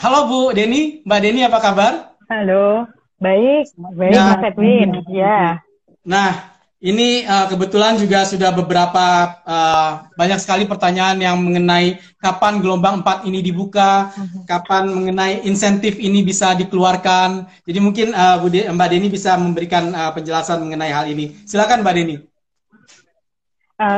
Halo Bu Deni, Mbak Deni apa kabar? Halo, baik, baik Ya, Mas Edwin. Ya, nah ini kebetulan juga sudah beberapa banyak sekali pertanyaan yang mengenai kapan gelombang 4 ini dibuka, Mhm. kapan mengenai insentif ini bisa dikeluarkan. Jadi mungkin Mbak Deni bisa memberikan penjelasan mengenai hal ini. Silakan Mbak Deni.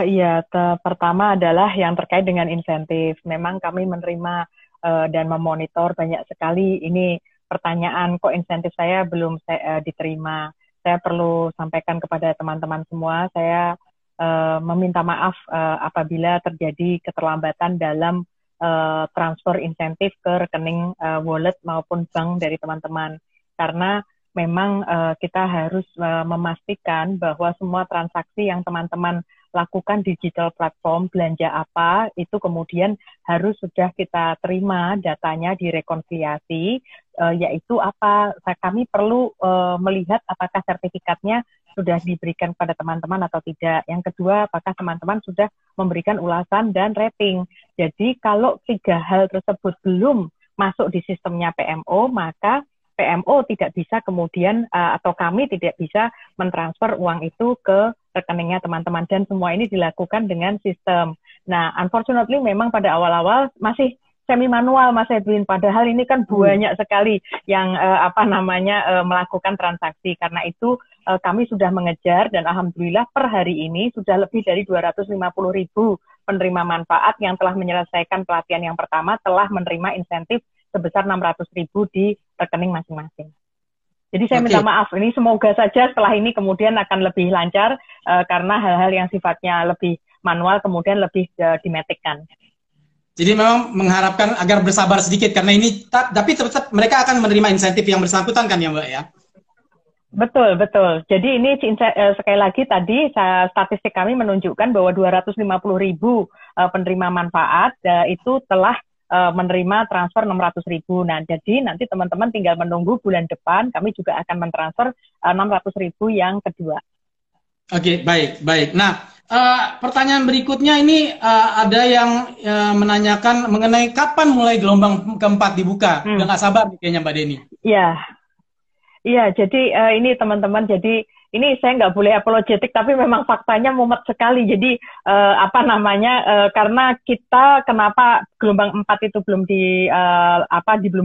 Iya. Pertama adalah yang terkait dengan insentif. Memang kami menerima dan memonitor banyak sekali ini pertanyaan, kok insentif saya belum diterima. Saya perlu sampaikan kepada teman-teman semua, saya meminta maaf apabila terjadi keterlambatan dalam transfer insentif ke rekening wallet maupun bank dari teman-teman. Karena memang kita harus memastikan bahwa semua transaksi yang teman-teman lakukan digital platform belanja apa itu kemudian harus sudah kita terima datanya direkonsiliasi, yaitu apa kami perlu melihat apakah sertifikatnya sudah diberikan pada teman-teman atau tidak. Yang kedua, apakah teman-teman sudah memberikan ulasan dan rating. Jadi kalau tiga hal tersebut belum masuk di sistemnya PMO, maka PMO tidak bisa kemudian atau kami tidak bisa mentransfer uang itu ke rekeningnya teman-teman, dan semua ini dilakukan dengan sistem. Nah, unfortunately memang pada awal-awal masih semi manual Mas Edwin, padahal ini kan banyak sekali yang melakukan transaksi. Karena itu kami sudah mengejar dan alhamdulillah per hari ini sudah lebih dari 250.000 penerima manfaat yang telah menyelesaikan pelatihan yang pertama, telah menerima insentif sebesar 600.000 di rekening masing-masing. Jadi saya minta Oke. maaf, ini semoga saja setelah ini kemudian akan lebih lancar karena hal-hal yang sifatnya lebih manual kemudian lebih dimetikkan. Jadi memang mengharapkan agar bersabar sedikit karena ini tapi tetap mereka akan menerima insentif yang bersangkutan kan ya Mbak ya? Betul, betul. Jadi ini sekali lagi tadi statistik kami menunjukkan bahwa 250.000 penerima manfaat itu telah menerima transfer 600.000. Nah, jadi nanti teman-teman tinggal menunggu bulan depan, kami juga akan mentransfer 600.000 yang kedua. Oke, baik, baik. Nah, pertanyaan berikutnya ini ada yang menanyakan mengenai kapan mulai gelombang keempat dibuka. Udah Hmm. nggak sabar nih kayaknya Mbak Deni. Ya, iya, jadi ini teman-teman, jadi ini saya nggak boleh apologetik, tapi memang faktanya mumet sekali. Jadi karena kita kenapa gelombang 4 itu belum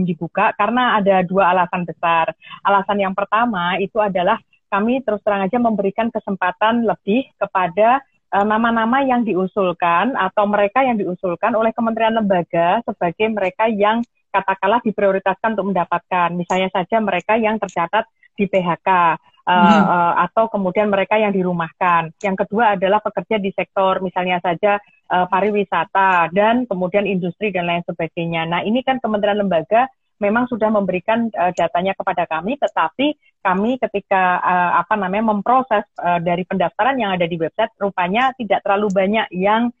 dibuka, karena ada dua alasan besar. Alasan yang pertama itu adalah kami terus terang aja memberikan kesempatan lebih kepada nama-nama yang diusulkan atau mereka yang diusulkan oleh kementerian lembaga sebagai mereka yang katakanlah diprioritaskan untuk mendapatkan. Misalnya saja mereka yang tercatat di PHK atau kemudian mereka yang dirumahkan. Yang kedua adalah pekerja di sektor misalnya saja pariwisata dan kemudian industri dan lain sebagainya. Nah, ini kan kementerian lembaga memang sudah memberikan datanya kepada kami, tetapi kami ketika memproses dari pendaftaran yang ada di website, rupanya tidak terlalu banyak yang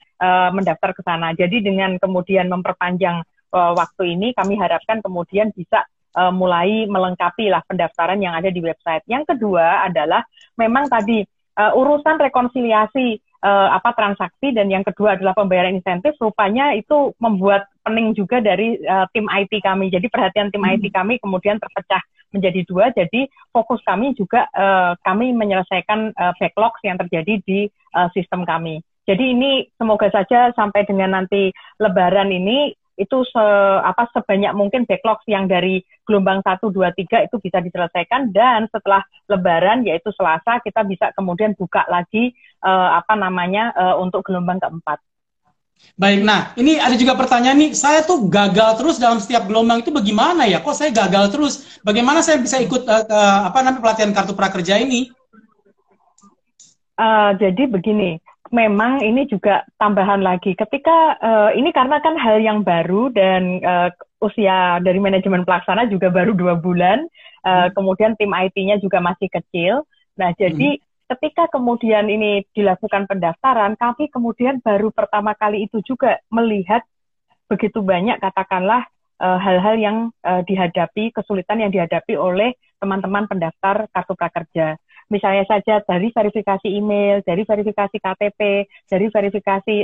mendaftar ke sana. Jadi dengan kemudian memperpanjang waktu ini, kami harapkan kemudian bisa mulai melengkapi lah pendaftaran yang ada di website. Yang kedua adalah memang tadi urusan rekonsiliasi transaksi, dan yang kedua adalah pembayaran insentif, rupanya itu membuat pening juga dari tim IT kami. Jadi perhatian tim IT kami kemudian terpecah menjadi dua. Jadi fokus kami juga kami menyelesaikan backlog yang terjadi di sistem kami. Jadi ini semoga saja sampai dengan nanti Lebaran ini itu sebanyak mungkin backlog yang dari gelombang 1, 2, 3 itu bisa diselesaikan, dan setelah Lebaran yaitu Selasa kita bisa kemudian buka lagi untuk gelombang keempat. Baik, nah ini ada juga pertanyaan nih, saya tuh gagal terus dalam setiap gelombang itu bagaimana ya? Kok saya gagal terus? Bagaimana saya bisa ikut pelatihan kartu prakerja ini? Jadi begini, memang ini juga tambahan lagi. Ketika ini karena kan hal yang baru dan usia dari manajemen pelaksana juga baru 2 bulan, kemudian tim IT-nya juga masih kecil. Nah, jadi ketika kemudian ini dilakukan pendaftaran, kami kemudian baru pertama kali itu juga melihat begitu banyak katakanlah hal-hal yang dihadapi, kesulitan yang dihadapi oleh teman-teman pendaftar kartu prakerja. misalnya saja dari verifikasi email, dari verifikasi KTP, dari verifikasi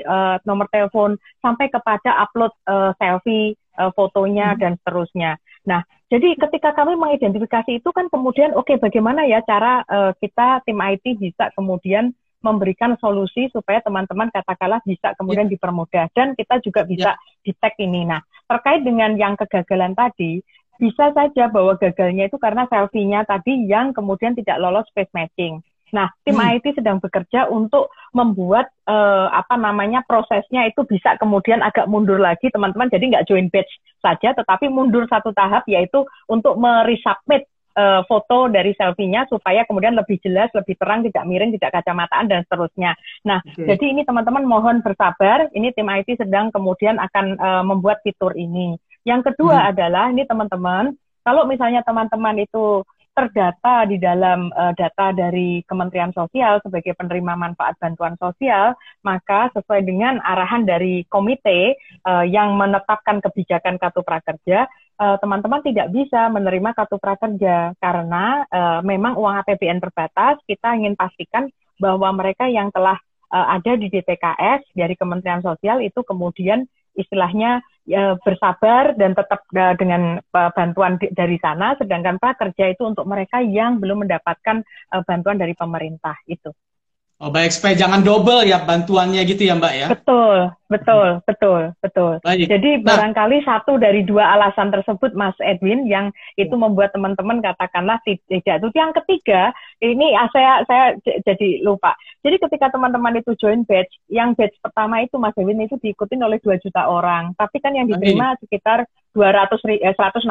nomor telepon, sampai kepada upload selfie, fotonya, dan seterusnya. Nah, jadi ketika kami mengidentifikasi itu kan kemudian, oke, bagaimana ya cara kita tim IT bisa kemudian memberikan solusi supaya teman-teman katakanlah bisa kemudian dipermudah, dan kita juga bisa detect ini. Nah, terkait dengan yang kegagalan tadi, bisa saja bahwa gagalnya itu karena selfie-nya tadi yang kemudian tidak lolos face matching. Nah, tim IT sedang bekerja untuk membuat prosesnya itu bisa kemudian agak mundur lagi, teman-teman. Jadi nggak join batch saja, tetapi mundur satu tahap, yaitu untuk meresubmit foto dari selfie-nya supaya kemudian lebih jelas, lebih terang, tidak miring, tidak kacamataan, dan seterusnya. Nah, jadi ini teman-teman mohon bersabar. Ini tim IT sedang kemudian akan membuat fitur ini. Yang kedua adalah, ini teman-teman, kalau misalnya teman-teman itu terdata di dalam data dari Kementerian Sosial sebagai penerima manfaat bantuan sosial, maka sesuai dengan arahan dari komite yang menetapkan kebijakan Kartu Prakerja, teman-teman tidak bisa menerima Kartu Prakerja karena memang uang APBN terbatas. Kita ingin pastikan bahwa mereka yang telah ada di DTKS dari Kementerian Sosial itu kemudian istilahnya bersabar dan tetap dengan bantuan dari sana, sedangkan prakerja itu untuk mereka yang belum mendapatkan bantuan dari pemerintah itu. Oh, baik, supaya jangan double ya bantuannya gitu ya, Mbak ya? Betul. Baik. Jadi barangkali satu dari dua alasan tersebut, Mas Edwin, yang itu membuat teman-teman katakanlah tidak. Terus yang ketiga, ini saya jadi lupa. Jadi ketika teman-teman itu join batch, yang batch pertama itu, Mas Edwin, itu diikutin oleh 2 juta orang. Tapi kan yang diterima sekitar 168.000.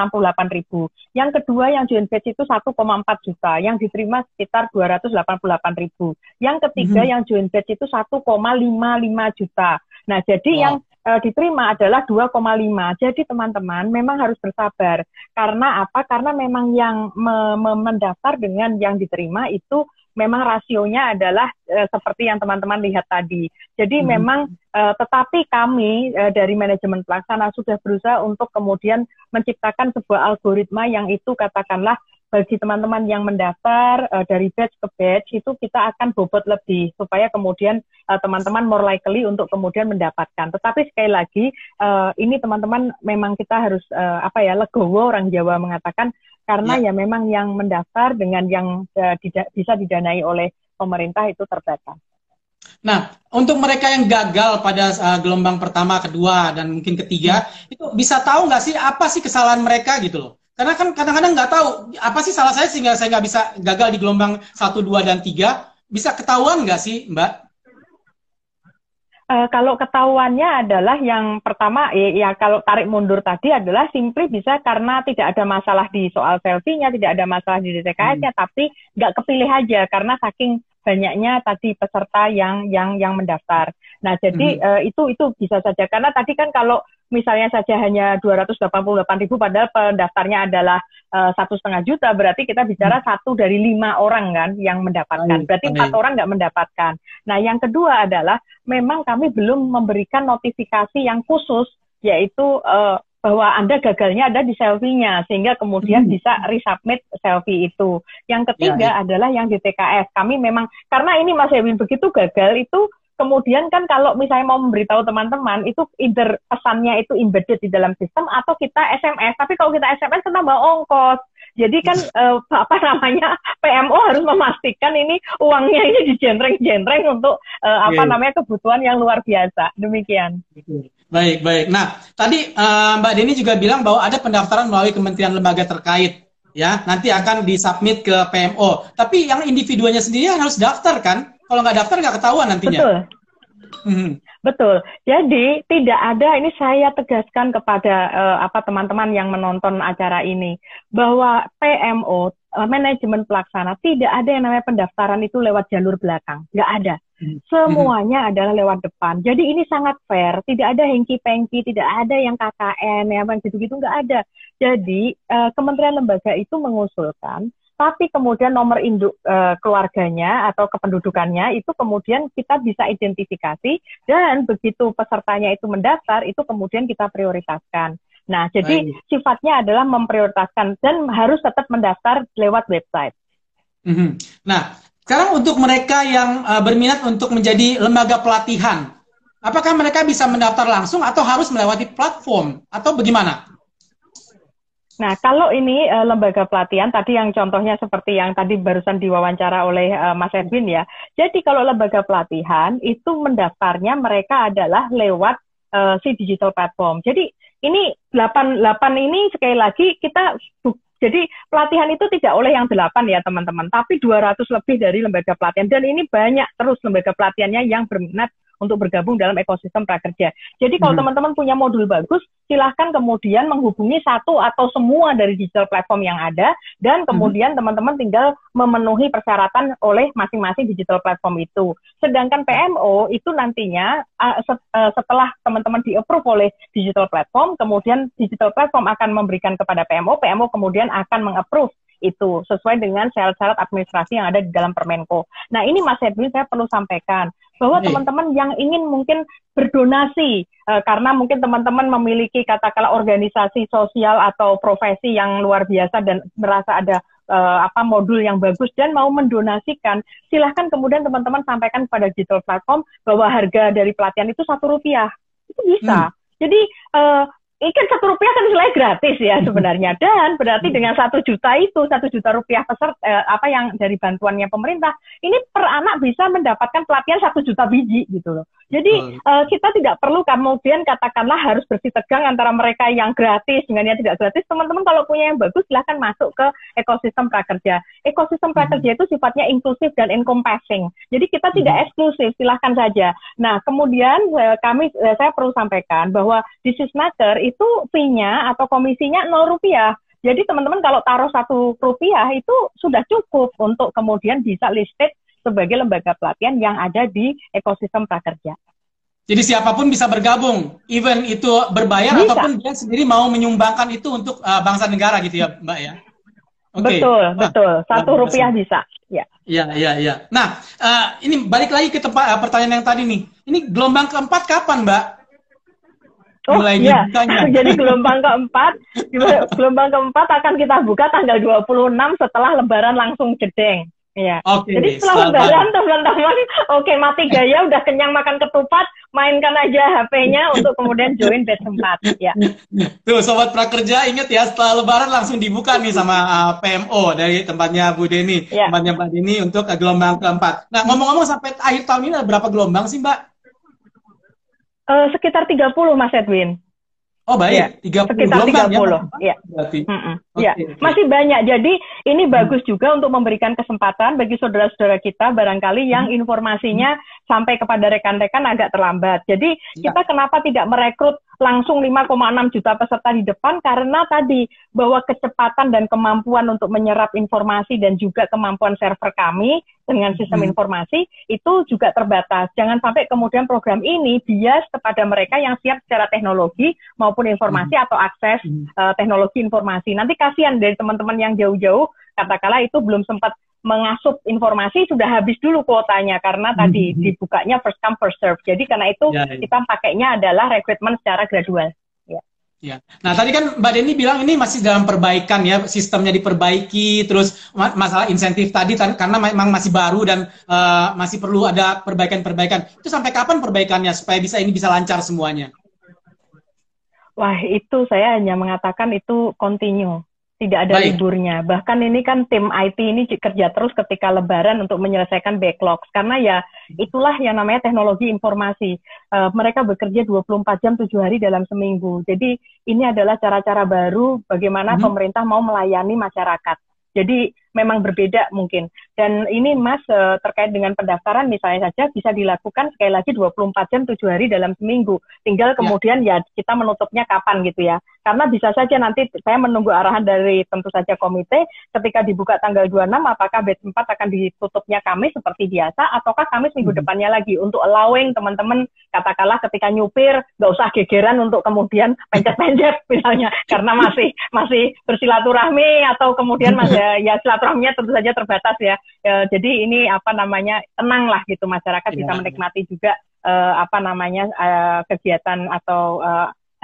Yang kedua yang join batch itu 1,4 juta, yang diterima sekitar 288.000. Yang ketiga yang join batch itu 1,55 juta. Nah, jadi yang diterima adalah 2,5. Jadi teman-teman memang harus bersabar. Karena apa? Karena memang yang mendaftar dengan yang diterima itu memang rasionya adalah seperti yang teman-teman lihat tadi. Jadi memang tetapi kami dari manajemen pelaksana sudah berusaha untuk kemudian menciptakan sebuah algoritma yang itu katakanlah bagi teman-teman yang mendaftar dari batch ke batch itu kita akan bobot lebih supaya kemudian teman-teman more likely untuk kemudian mendapatkan. Tetapi sekali lagi ini teman-teman memang kita harus legowo, orang Jawa mengatakan, karena ya memang yang mendaftar dengan yang bisa didanai oleh pemerintah itu terbatas. Nah, untuk mereka yang gagal pada gelombang pertama, kedua, dan mungkin ketiga, itu bisa tahu nggak sih apa sih kesalahan mereka gitu loh? Karena kan kadang-kadang nggak tahu apa sih salah saya sehingga saya nggak bisa gagal di gelombang 1, 2, dan 3. Bisa ketahuan nggak sih, Mbak? Kalau ketahuannya adalah yang pertama, ya kalau tarik mundur tadi adalah simply bisa karena tidak ada masalah di soal selfie-nya, tidak ada masalah di DTKS-nya, tapi nggak kepilih aja karena saking banyaknya tadi peserta yang mendaftar. Nah, jadi itu bisa saja. Karena tadi kan kalau misalnya saja hanya 288.000 padahal pendaftarnya adalah 1,5 juta, berarti kita bicara 1 dari 5 orang kan yang mendapatkan. Berarti 4 orang nggak mendapatkan. Nah, yang kedua adalah memang kami belum memberikan notifikasi yang khusus, yaitu bahwa Anda gagalnya ada di selfie-nya, sehingga kemudian bisa resubmit selfie itu. Yang ketiga adalah yang di TKS. Kami memang, karena ini Mas Edwin begitu gagal itu, kemudian kan kalau misalnya mau memberitahu teman-teman, itu either pesannya itu embedded di dalam sistem, atau kita SMS. Tapi kalau kita SMS kan tambah ongkos. Jadi kan PMO harus memastikan ini uangnya ini dijenreng-jenreng untuk kebutuhan yang luar biasa. Demikian. Baik. Nah, tadi Mbak Deni juga bilang bahwa ada pendaftaran melalui kementerian lembaga terkait, ya. Nanti akan disubmit ke PMO. Tapi yang individunya sendiri harus daftar kan? Kalau nggak daftar nggak ketahuan nantinya. Betul. Betul. Jadi tidak ada, ini saya tegaskan kepada teman-teman yang menonton acara ini, bahwa PMO, manajemen pelaksana, tidak ada yang namanya pendaftaran itu lewat jalur belakang. Nggak ada. Semuanya adalah lewat depan. Jadi ini sangat fair. Tidak ada hengki-pengki, tidak ada yang KKN, yang gitu-gitu, nggak ada. Jadi kementerian lembaga itu mengusulkan, tapi kemudian nomor induk keluarganya atau kependudukannya itu kemudian kita bisa identifikasi, dan begitu pesertanya itu mendaftar, itu kemudian kita prioritaskan. Nah, jadi sifatnya adalah memprioritaskan dan harus tetap mendaftar lewat website. Nah, Sekarang untuk mereka yang berminat untuk menjadi lembaga pelatihan, apakah mereka bisa mendaftar langsung atau harus melewati platform atau bagaimana? Nah, kalau ini lembaga pelatihan, tadi yang contohnya seperti yang tadi barusan diwawancara oleh Mas Edwin ya. Jadi kalau lembaga pelatihan, itu mendaftarnya mereka adalah lewat si digital platform. Jadi ini 8 ini sekali lagi kita, jadi pelatihan itu tidak oleh yang 8 ya teman-teman, tapi 200 lebih dari lembaga pelatihan. Dan ini banyak terus lembaga pelatihannya yang berminat untuk bergabung dalam ekosistem prakerja. Jadi kalau teman-teman punya modul bagus, silahkan kemudian menghubungi satu atau semua dari digital platform yang ada, dan kemudian teman-teman tinggal memenuhi persyaratan oleh masing-masing digital platform itu. Sedangkan PMO itu nantinya setelah teman-teman di-approve oleh digital platform, kemudian digital platform akan memberikan kepada PMO, PMO kemudian akan meng-approve itu sesuai dengan syarat-syarat administrasi yang ada di dalam Permenko. Nah ini Mas Edwin saya perlu sampaikan bahwa teman-teman yang ingin mungkin berdonasi karena mungkin teman-teman memiliki katakanlah organisasi sosial atau profesi yang luar biasa dan merasa ada modul yang bagus dan mau mendonasikan, silahkan kemudian teman-teman sampaikan kepada digital platform bahwa harga dari pelatihan itu Rp1, itu bisa. Jadi ini kan Rp1 kan istilahnya gratis ya sebenarnya, dan berarti dengan 1 juta itu Rp1 peserta yang dari bantuannya pemerintah ini per anak bisa mendapatkan pelatihan 1 juta biji gitu loh. Jadi kita tidak perlu kemudian katakanlah harus bersih tegang antara mereka yang gratis dengan yang tidak gratis. Teman-teman kalau punya yang bagus silahkan masuk ke ekosistem prakerja. Ekosistem prakerja itu sifatnya inklusif dan encompassing. Jadi kita tidak eksklusif, silahkan saja. Nah kemudian saya perlu sampaikan bahwa di Sisnaker itu fee-nya atau komisinya Rp0. Jadi teman-teman kalau taruh Rp1 itu sudah cukup untuk kemudian bisa listed sebagai lembaga pelatihan yang ada di ekosistem prakerja. Jadi siapapun bisa bergabung, even itu berbayar bisa. Ataupun dia sendiri mau menyumbangkan itu untuk bangsa negara gitu ya Mbak ya? Okay. Betul. Rp1 bisa. Ya. Iya. Nah, ini balik lagi ke pertanyaan yang tadi nih. Ini gelombang keempat kapan Mbak? Mulai dibukanya. Jadi gelombang keempat akan kita buka tanggal 26 setelah Lebaran langsung jedeng. Iya. Jadi setelah Lebaran teman-teman, mati gaya, udah kenyang makan ketupat, mainkan aja HP-nya untuk kemudian join batch 4. Ya. Tuh Sobat Prakerja ingat ya, setelah Lebaran langsung dibuka nih sama PMO dari tempatnya Bu Deni, tempatnya Mbak Deni untuk gelombang keempat. Nah ngomong-ngomong sampai akhir tahun ini ada berapa gelombang sih Mbak? Sekitar 30 Mas Edwin. Oh baik, ya, 30 sekitar 30 ya. Ya. Masih banyak. Jadi ini bagus juga untuk memberikan kesempatan bagi saudara-saudara kita barangkali yang informasinya sampai kepada rekan-rekan agak terlambat. Jadi kita kenapa tidak merekrut langsung 5,6 juta peserta di depan, karena tadi bahwa kecepatan dan kemampuan untuk menyerap informasi dan juga kemampuan server kami dengan sistem informasi itu juga terbatas. Jangan sampai kemudian program ini bias kepada mereka yang siap secara teknologi maupun informasi atau akses teknologi informasi. Nanti kasihan dari teman-teman yang jauh-jauh, katakanlah itu belum sempat mengasup informasi, sudah habis dulu kuotanya karena tadi dibukanya first come first serve. Jadi karena itu kita pakainya adalah rekrutmen secara gradual. Ya. Nah tadi kan Mbak Deni bilang ini masih dalam perbaikan ya, sistemnya diperbaiki, terus masalah insentif tadi karena memang masih baru dan masih perlu ada perbaikan-perbaikan. Itu sampai kapan perbaikannya supaya ini bisa lancar semuanya? Wah itu saya hanya mengatakan itu continue. Tidak ada liburnya. Bahkan ini kan tim IT ini kerja terus ketika Lebaran untuk menyelesaikan backlog. Karena ya itulah yang namanya teknologi informasi. Mereka bekerja 24 jam 7 hari dalam seminggu. Jadi ini adalah cara-cara baru bagaimana pemerintah mau melayani masyarakat. Jadi memang berbeda mungkin. Dan ini Mas terkait dengan pendaftaran misalnya saja bisa dilakukan sekali lagi 24 jam 7 hari dalam seminggu. Tinggal kemudian ya kita menutupnya kapan gitu ya. Karena bisa saja nanti saya menunggu arahan dari tentu saja komite ketika dibuka tanggal 26 apakah batch 4 akan ditutupnya Kamis seperti biasa ataukah Kamis minggu depannya lagi untuk allowing teman-teman katakanlah ketika nyupir nggak usah gegeran untuk kemudian pencet-pencet misalnya karena masih bersilaturahmi atau kemudian masih ya silaturahminya tentu saja terbatas ya. Jadi ini tenang lah gitu masyarakat bisa menikmati juga kegiatan atau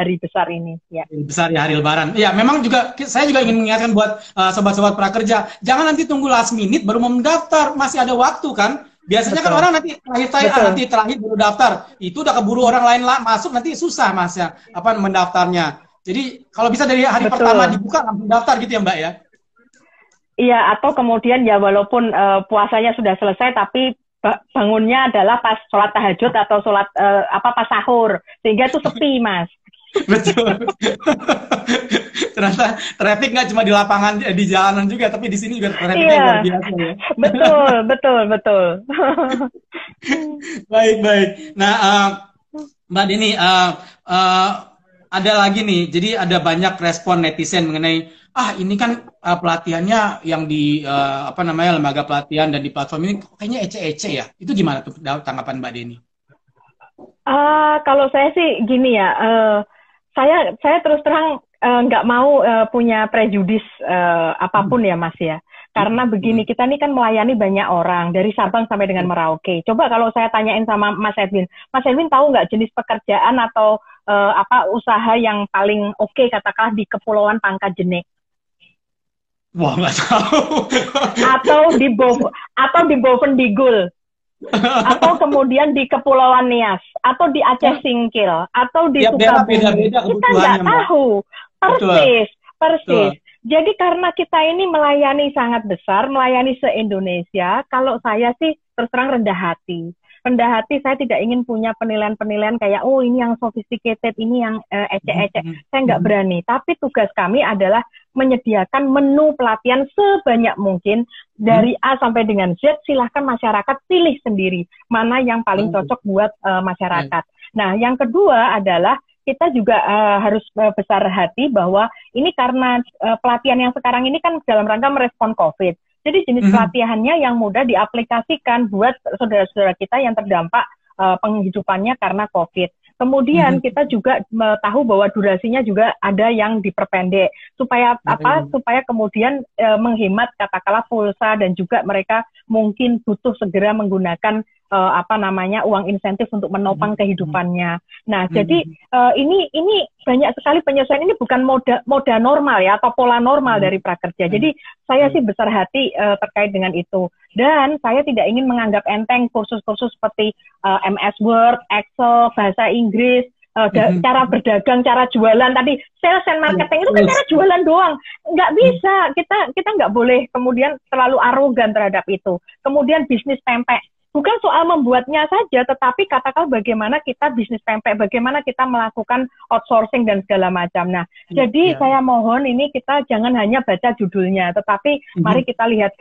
hari besar ini. Ya. Hari besar ya, hari Lebaran. Ya, memang juga saya juga ingin mengingatkan buat sobat-sobat prakerja, jangan nanti tunggu last minute baru mau mendaftar, masih ada waktu kan. Biasanya kan Betul. orang nanti nanti terakhir baru daftar, itu udah keburu orang lain masuk, nanti susah Mas ya apa mendaftarnya. Jadi kalau bisa dari hari Betul. pertama dibuka langsung daftar gitu ya Mbak ya. Iya, atau kemudian ya walaupun puasanya sudah selesai tapi bangunnya adalah pas sholat tahajud atau sholat pas sahur, sehingga itu sepi Mas. Betul. Ternyata traffic nggak cuma di lapangan, di jalanan juga, tapi di sini juga trafficnya luar biasa ya. Betul. Baik. Nah, Mbak Deni, ada lagi nih. Jadi ada banyak respon netizen mengenai ini kan pelatihannya yang di lembaga pelatihan dan di platform ini kayaknya ece-ece ya. Itu gimana tuh tanggapan Mbak Deni? Kalau saya sih gini ya. Saya terus terang nggak mau punya prejudis apapun ya Mas ya. Karena begini, kita ini kan melayani banyak orang dari Sabang sampai dengan Merauke. Coba kalau saya tanyain sama Mas Edwin tahu nggak jenis pekerjaan atau usaha yang paling oke katakanlah di Kepulauan Pangkajenik? Wah, nggak tahu. Atau di Bovendigul. Atau kemudian di Kepulauan Nias, atau di Aceh Singkil, atau di Sukabumi. Kita nggak tahu persis. Jadi karena kita ini melayani sangat besar, melayani se-Indonesia, kalau saya sih terus terang rendah hati. Saya tidak ingin punya penilaian-penilaian kayak ini yang sophisticated, ini yang ecek-ecek. Saya nggak berani. Tapi tugas kami adalah menyediakan menu pelatihan sebanyak mungkin dari A sampai dengan Z. Silahkan masyarakat pilih sendiri mana yang paling cocok buat masyarakat. Nah, yang kedua adalah kita juga harus besar hati bahwa ini karena pelatihan yang sekarang ini kan dalam rangka merespon COVID. Jadi jenis pelatihannya yang mudah diaplikasikan buat saudara-saudara kita yang terdampak penghidupannya karena COVID. Kemudian kita juga tahu bahwa durasinya juga ada yang diperpendek supaya supaya kemudian menghemat katakanlah pulsa dan juga mereka mungkin butuh segera menggunakan uang insentif untuk menopang kehidupannya. Nah, jadi ini banyak sekali penyesuaian, ini bukan moda normal ya atau pola normal dari prakerja. Jadi saya sih besar hati terkait dengan itu. Dan saya tidak ingin menganggap enteng kursus-kursus seperti MS Word, Excel, bahasa Inggris, cara berdagang, cara jualan tadi, sales and marketing itu kan cara jualan doang. Nggak bisa, kita nggak boleh kemudian terlalu arogan terhadap itu. Kemudian bisnis pempek. Bukan soal membuatnya saja, tetapi katakan bagaimana kita bisnis pempek, bagaimana kita melakukan outsourcing dan segala macam. Nah, jadi saya mohon ini kita jangan hanya baca judulnya, tetapi mari kita lihat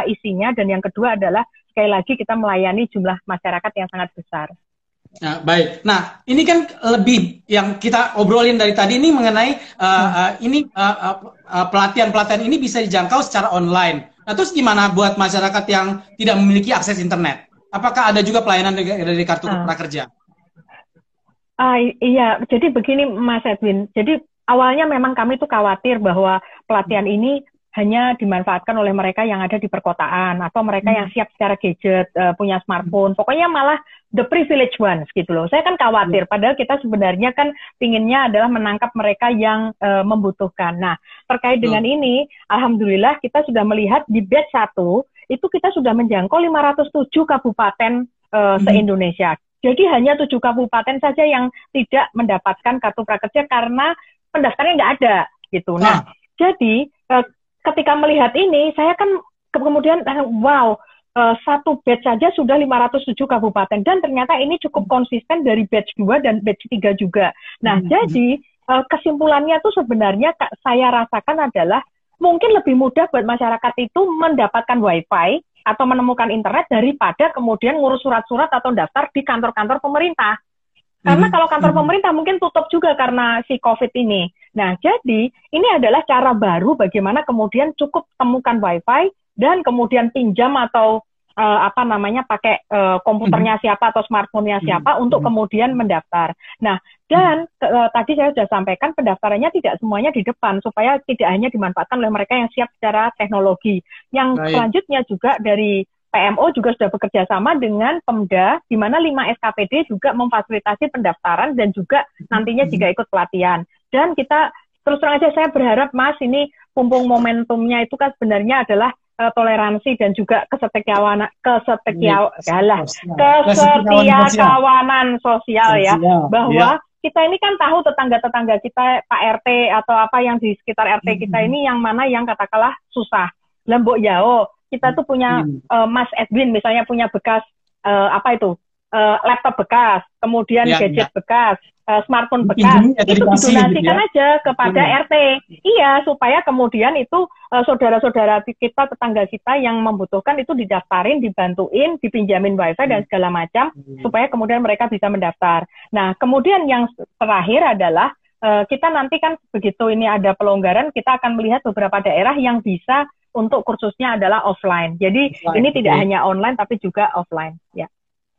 isinya. Dan yang kedua adalah sekali lagi kita melayani jumlah masyarakat yang sangat besar. Nah, baik. Nah, ini kan lebih yang kita obrolin dari tadi ini mengenai pelatihan-pelatihan ini bisa dijangkau secara online. Nah, terus gimana buat masyarakat yang tidak memiliki akses internet? Apakah ada juga pelayanan dari kartu prakerja? Iya, jadi begini Mas Edwin. Jadi awalnya memang kami tuh khawatir bahwa pelatihan ini hanya dimanfaatkan oleh mereka yang ada di perkotaan atau mereka yang siap secara gadget, punya smartphone. Pokoknya malah the privileged ones gitu loh. Saya kan khawatir, padahal kita sebenarnya kan pinginnya adalah menangkap mereka yang membutuhkan. Nah, terkait dengan ini, alhamdulillah kita sudah melihat di batch 1, itu kita sudah menjangkau 507 kabupaten se-Indonesia. Jadi hanya 7 kabupaten saja yang tidak mendapatkan kartu prakerja karena pendaftarnya nggak ada gitu. Nah, jadi ketika melihat ini, saya kan kemudian wow, satu batch saja sudah 507 kabupaten dan ternyata ini cukup konsisten dari batch 2 dan batch 3 juga. Nah, jadi kesimpulannya tuh sebenarnya saya rasakan adalah mungkin lebih mudah buat masyarakat itu mendapatkan wifi atau menemukan internet daripada kemudian ngurus surat-surat atau daftar di kantor-kantor pemerintah. Karena kalau kantor pemerintah mungkin tutup juga karena si COVID ini. Nah, jadi ini adalah cara baru bagaimana kemudian cukup temukan wifi dan kemudian pinjam atau pakai komputernya siapa atau smartphone-nya siapa untuk kemudian mendaftar. Nah, dan tadi saya sudah sampaikan pendaftarannya tidak semuanya di depan supaya tidak hanya dimanfaatkan oleh mereka yang siap secara teknologi. Yang selanjutnya juga dari PMO juga sudah bekerja sama dengan Pemda, di mana 5 SKPD juga memfasilitasi pendaftaran dan juga nantinya jika ikut pelatihan. Dan kita terus terang aja saya berharap Mas ini mumpung momentumnya itu kan sebenarnya adalah toleransi dan juga kesetiakawanan sosial ya, bahwa kita ini kan tahu tetangga-tetangga kita, Pak RT atau apa yang di sekitar RT kita ini yang mana yang katakanlah susah. Lembok Yao, kita tuh punya Mas Edwin misalnya punya bekas laptop bekas, kemudian gadget bekas, smartphone bekas, itu didonasikan aja kepada RT. Iya, supaya kemudian itu saudara-saudara kita, tetangga kita yang membutuhkan itu didaftarin, dibantuin, dipinjamin wifi dan segala macam, supaya kemudian mereka bisa mendaftar. Nah, kemudian yang terakhir adalah kita nanti kan begitu ini ada pelonggaran, kita akan melihat beberapa daerah yang bisa untuk kursusnya adalah offline. Jadi ini tidak hanya online tapi juga offline. Ya.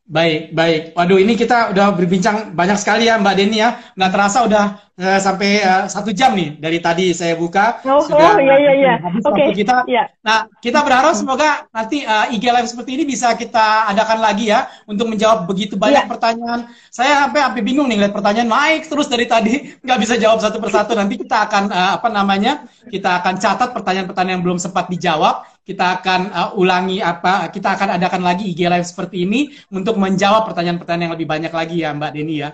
Baik, baik. Waduh, ini kita udah berbincang banyak sekali ya Mbak Deni ya. Nggak terasa udah sampai 1 jam nih dari tadi saya buka. Sudah habis waktu kita. Nah, kita berharap semoga nanti IG Live seperti ini bisa kita adakan lagi ya untuk menjawab begitu banyak pertanyaan. Saya sampai bingung nih lihat pertanyaan naik terus dari tadi nggak bisa jawab satu persatu. Nanti kita akan kita akan catat pertanyaan-pertanyaan yang belum sempat dijawab. Kita akan ulangi kita akan adakan lagi IG Live seperti ini untuk menjawab pertanyaan-pertanyaan yang lebih banyak lagi ya Mbak Deni ya.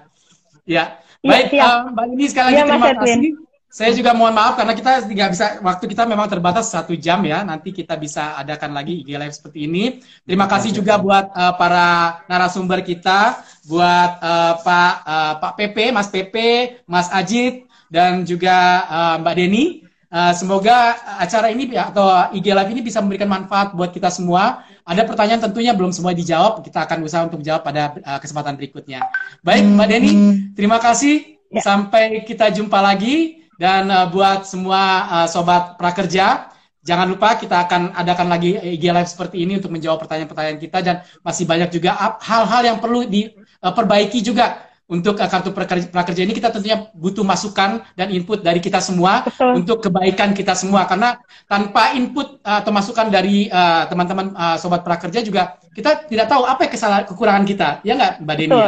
Ya, baik Mbak Deni sekali lagi terima kasih. Saya juga mohon maaf karena kita tidak bisa, waktu kita memang terbatas 1 jam ya. Nanti kita bisa adakan lagi IG Live seperti ini. Terima kasih juga buat para narasumber kita, buat Pak PP, Mas PP, Mas Ajit, dan juga Mbak Deni. Semoga acara ini atau IG Live ini bisa memberikan manfaat buat kita semua. Ada pertanyaan tentunya belum semua dijawab. Kita akan berusaha untuk jawab pada kesempatan berikutnya. Baik, Mbak Deni, terima kasih. Sampai kita jumpa lagi. Dan buat semua sobat prakerja, jangan lupa kita akan adakan lagi IG Live seperti ini untuk menjawab pertanyaan-pertanyaan kita. Dan masih banyak juga hal-hal yang perlu diperbaiki juga. Untuk kartu prakerja ini kita tentunya butuh masukan dan input dari kita semua untuk kebaikan kita semua, karena tanpa input atau masukan dari teman-teman sobat prakerja juga kita tidak tahu apa kekurangan kita, ya nggak Mbak Deni?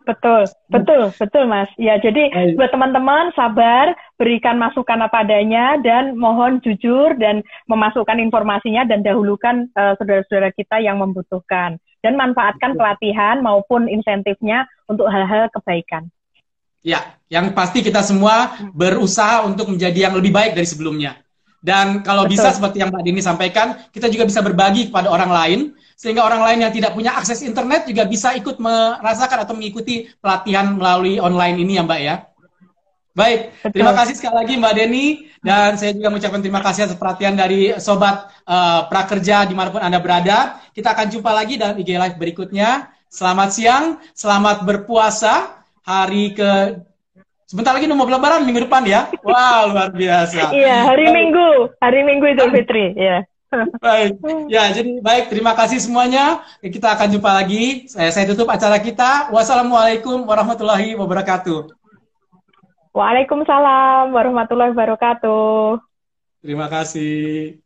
Betul Mas. Ya, jadi buat teman-teman sabar, berikan masukan apa adanya dan mohon jujur dan memasukkan informasinya dan dahulukan saudara-saudara kita yang membutuhkan. Dan manfaatkan pelatihan maupun insentifnya untuk hal-hal kebaikan. Ya, yang pasti kita semua berusaha untuk menjadi yang lebih baik dari sebelumnya. Dan kalau bisa seperti yang Mbak Deni sampaikan, kita juga bisa berbagi kepada orang lain, sehingga orang lain yang tidak punya akses internet juga bisa ikut merasakan atau mengikuti pelatihan melalui online ini ya Mbak ya. Baik, terima kasih sekali lagi Mbak Deni, dan saya juga mengucapkan terima kasih atas perhatian dari Sobat Prakerja dimanapun Anda berada. Kita akan jumpa lagi dalam IG Live berikutnya. Selamat siang, selamat berpuasa, sebentar lagi mau Lebaran minggu depan ya. Wah, luar biasa. Iya, hari Minggu Idul Fitri, ya. Baik, ya jadi baik, terima kasih semuanya. Kita akan jumpa lagi. Saya tutup acara kita. Wassalamualaikum warahmatullahi wabarakatuh. Waalaikumsalam warahmatullahi wabarakatuh. Terima kasih.